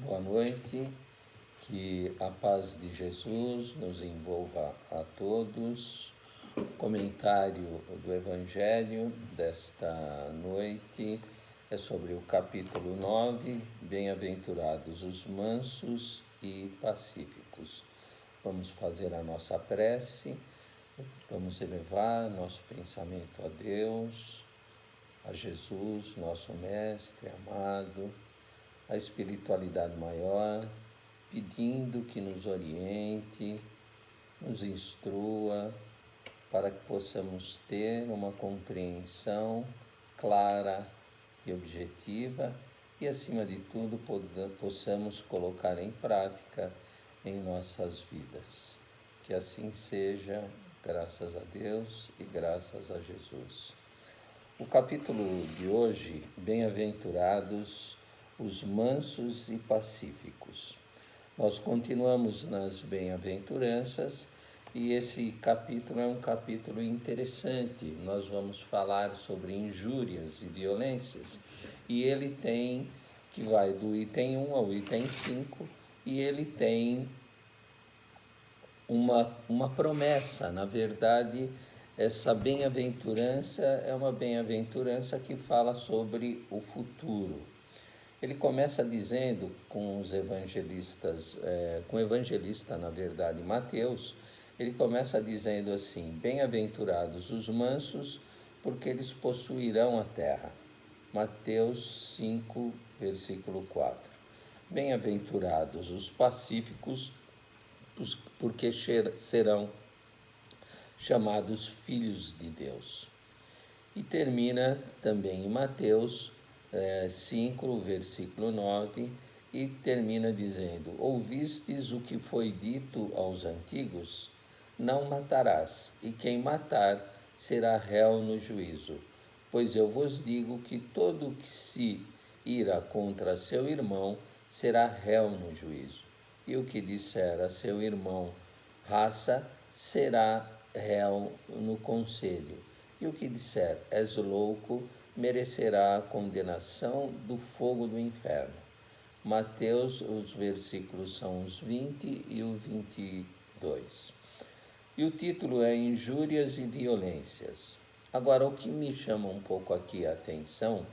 Boa noite, que a paz de Jesus nos envolva a todos. O comentário do Evangelho desta noite é sobre o capítulo 9, Bem-aventurados os mansos e pacíficos. Vamos fazer a nossa prece, vamos elevar nosso pensamento a Deus, a Jesus, nosso Mestre amado, a espiritualidade maior, pedindo que nos oriente, nos instrua, para que possamos ter uma compreensão clara e objetiva e, acima de tudo, possamos colocar em prática em nossas vidas. Que assim seja, graças a Deus e graças a Jesus. O capítulo de hoje, Bem-aventurados os mansos e pacíficos. Nós continuamos nas bem-aventuranças e esse capítulo é um capítulo interessante. Nós vamos falar sobre injúrias e violências e ele tem, que vai do item 1 ao item 5, e ele tem uma promessa. Na verdade, essa bem-aventurança é uma bem-aventurança que fala sobre o futuro. Ele começa dizendo com os evangelistas, com o evangelista, na verdade, Mateus, ele começa dizendo assim: bem-aventurados os mansos, porque eles possuirão a terra. Mateus 5, versículo 4. Bem-aventurados os pacíficos, porque serão chamados filhos de Deus. E termina também em Mateus 5, versículo 9, e termina dizendo: ouvistes o que foi dito aos antigos? Não matarás, e quem matar será réu no juízo. Pois eu vos digo que todo o que se ira contra seu irmão será réu no juízo. E o que disser a seu irmão raça será réu no conselho. E o que disser és louco merecerá a condenação do fogo do inferno. Mateus, os versículos são os 20 e o 22. E o título é Injúrias e Violências. Agora, o que me chama um pouco aqui a atenção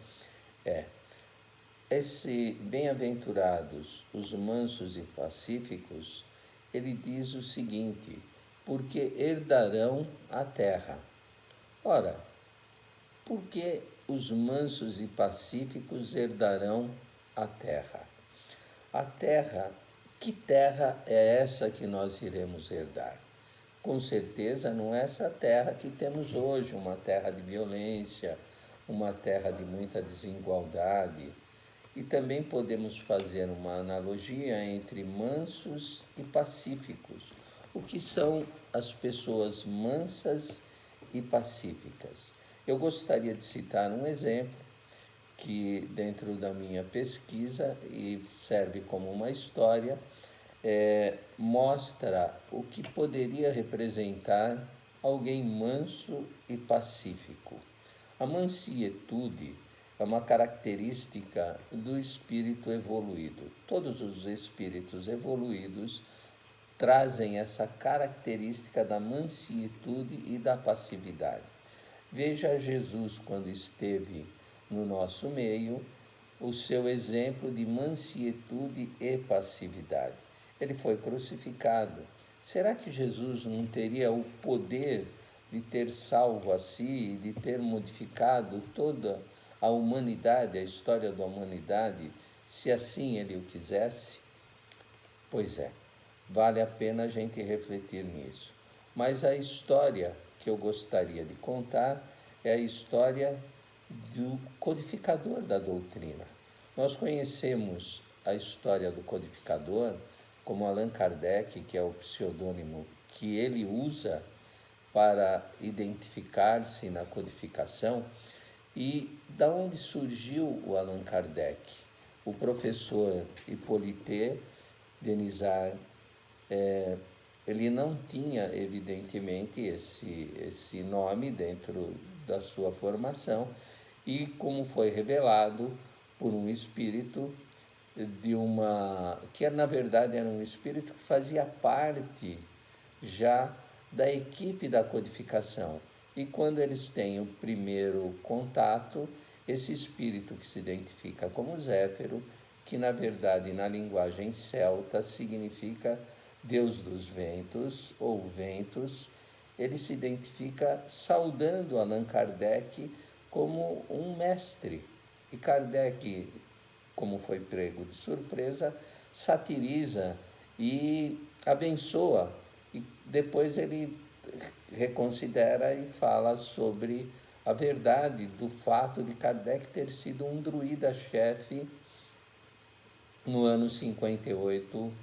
é esse bem-aventurados, os mansos e pacíficos, ele diz o seguinte: porque herdarão a terra. Ora, por que os mansos e pacíficos herdarão a terra? A terra, que terra é essa que nós iremos herdar? Com certeza não é essa terra que temos hoje, uma terra de violência, uma terra de muita desigualdade. E também podemos fazer uma analogia entre mansos e pacíficos. O que são as pessoas mansas e pacíficas? Eu gostaria de citar um exemplo que, dentro da minha pesquisa, e serve como uma história, mostra o que poderia representar alguém manso e pacífico. A mansietude é uma característica do espírito evoluído. Todos os espíritos evoluídos trazem essa característica da mansietude e da passividade. Veja Jesus quando esteve no nosso meio, o seu exemplo de mansietude e passividade. Ele foi crucificado. Será que Jesus não teria o poder de ter salvo a si e de ter modificado toda a humanidade, a história da humanidade, se assim ele o quisesse? Pois é, vale a pena a gente refletir nisso. Mas a história que eu gostaria de contar é a história do codificador da doutrina. Nós conhecemos a história do codificador como Allan Kardec, que é o pseudônimo que ele usa para identificar-se na codificação. E da onde surgiu o Allan Kardec? O professor Hippolyte Denisard, ele não tinha, evidentemente, esse nome dentro da sua formação, e como foi revelado por um espírito, que na verdade era um espírito que fazia parte já da equipe da codificação. E quando eles têm o primeiro contato, esse espírito que se identifica como Zéfiro, que na verdade na linguagem celta significa Deus dos ventos ou ventos, ele se identifica saudando Allan Kardec como um mestre. E Kardec, como foi pego de surpresa, satiriza e abençoa. E depois ele reconsidera e fala sobre a verdade do fato de Kardec ter sido um druida-chefe no ano 58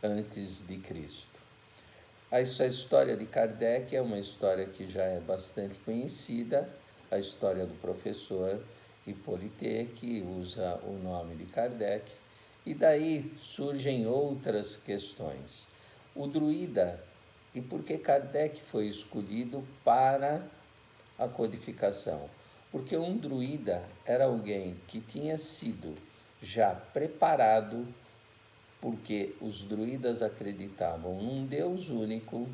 antes de Cristo. Essa história de Kardec é uma história que já é bastante conhecida, a história do professor Hippolyte, que usa o nome de Kardec, e daí surgem outras questões. O druida, e por que Kardec foi escolhido para a codificação? Porque um druida era alguém que tinha sido já preparado, porque os druidas acreditavam num Deus único,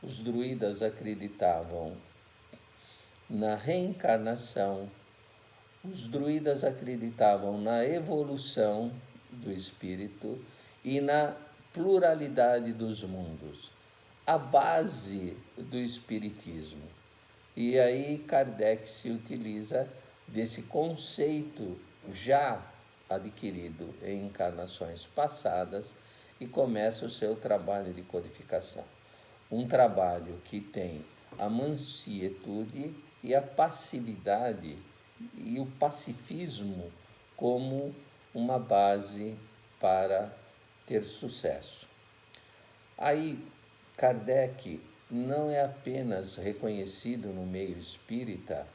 os druidas acreditavam na reencarnação, os druidas acreditavam na evolução do espírito e na pluralidade dos mundos, a base do espiritismo. E aí Kardec se utiliza desse conceito já adquirido em encarnações passadas e começa o seu trabalho de codificação. Um trabalho que tem a mansietude e a passividade e o pacifismo como uma base para ter sucesso. Aí, Kardec não é apenas reconhecido no meio espírita,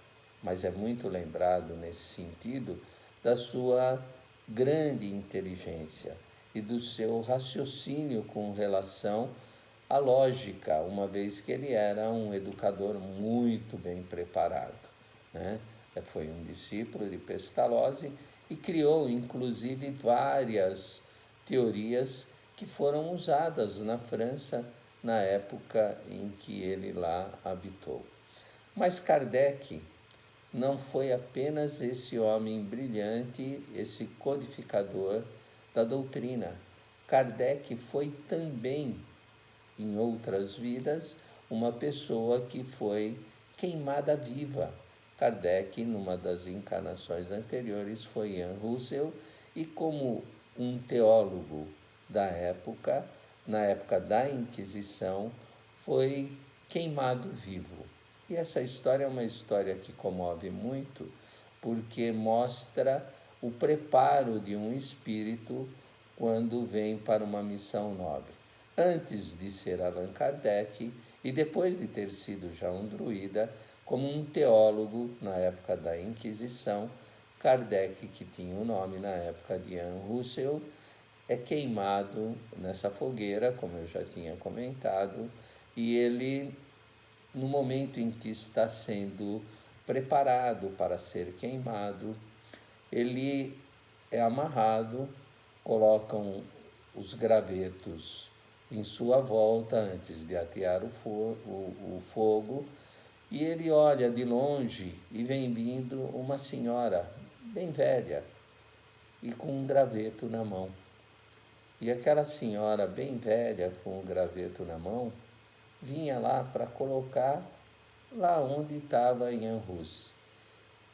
mas é muito lembrado nesse sentido da sua grande inteligência e do seu raciocínio com relação à lógica, uma vez que ele era um educador muito bem preparado, né? Foi um discípulo de Pestalozzi e criou, inclusive, várias teorias que foram usadas na França na época em que ele lá habitou. Mas Kardec não foi apenas esse homem brilhante, esse codificador da doutrina. Kardec foi também, em outras vidas, uma pessoa que foi queimada viva. Kardec, numa das encarnações anteriores, foi Ian Russell e, como um teólogo da época, na época da Inquisição, foi queimado vivo. E essa história é uma história que comove muito, porque mostra o preparo de um espírito quando vem para uma missão nobre. Antes de ser Allan Kardec e depois de ter sido já um druida, como um teólogo na época da Inquisição, Kardec, que tinha o nome na época de Ian Russell, é queimado nessa fogueira, como eu já tinha comentado, e ele, no momento em que está sendo preparado para ser queimado, ele é amarrado, colocam os gravetos em sua volta antes de atear o fogo, e ele olha de longe e vem vindo uma senhora bem velha e com um graveto na mão. E aquela senhora bem velha com o graveto na mão vinha lá para colocar lá onde estava Ian Hus.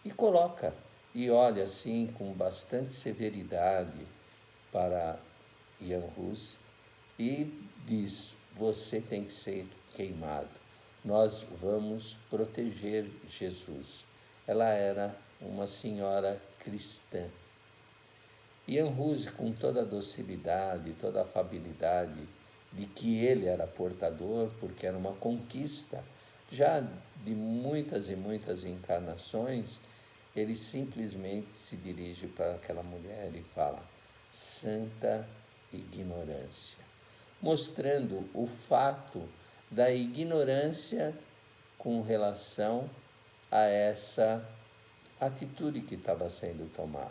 E coloca, e olha assim com bastante severidade para Ian Hus e diz: você tem que ser queimado, nós vamos proteger Jesus. Ela era uma senhora cristã. Ian Hus, com toda a docilidade, toda a afabilidade de que ele era portador, porque era uma conquista já de muitas e muitas encarnações, ele simplesmente se dirige para aquela mulher e fala: santa ignorância, mostrando o fato da ignorância com relação a essa atitude que estava sendo tomada.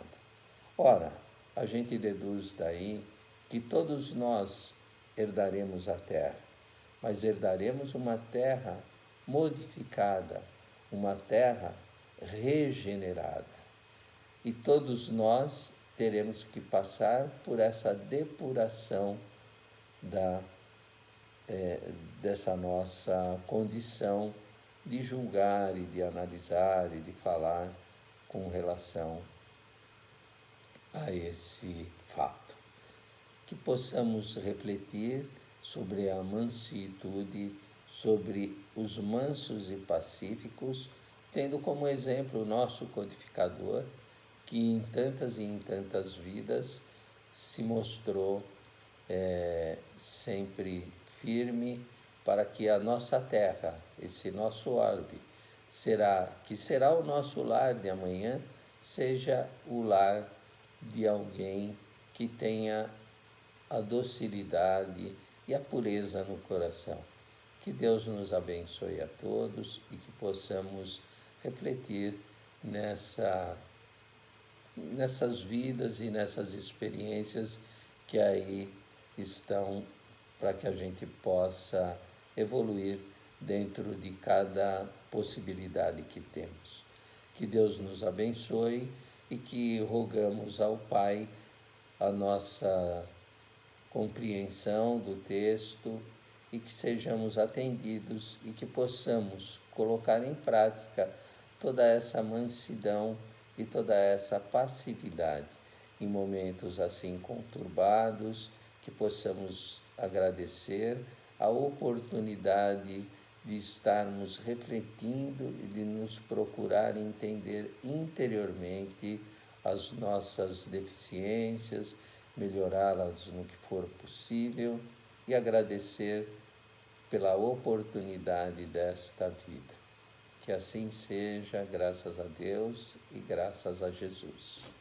Ora, a gente deduz daí que todos nós herdaremos a terra, mas herdaremos uma terra modificada, uma terra regenerada. E todos nós teremos que passar por essa depuração dessa nossa condição de julgar e de analisar e de falar com relação a esse fato. Que possamos refletir sobre a mansitude, sobre os mansos e pacíficos, tendo como exemplo o nosso codificador, que em tantas e em tantas vidas se mostrou sempre firme para que a nossa terra, esse nosso orbe, que será o nosso lar de amanhã, seja o lar de alguém que tenha a docilidade e a pureza no coração. Que Deus nos abençoe a todos e que possamos refletir nessas vidas e nessas experiências que aí estão, para que a gente possa evoluir dentro de cada possibilidade que temos. Que Deus nos abençoe e que rogamos ao Pai a nossa compreensão do texto e que sejamos atendidos e que possamos colocar em prática toda essa mansidão e toda essa passividade em momentos assim conturbados, que possamos agradecer a oportunidade de estarmos refletindo e de nos procurar entender interiormente as nossas deficiências, melhorá-las no que for possível e agradecer pela oportunidade desta vida. Que assim seja, graças a Deus e graças a Jesus.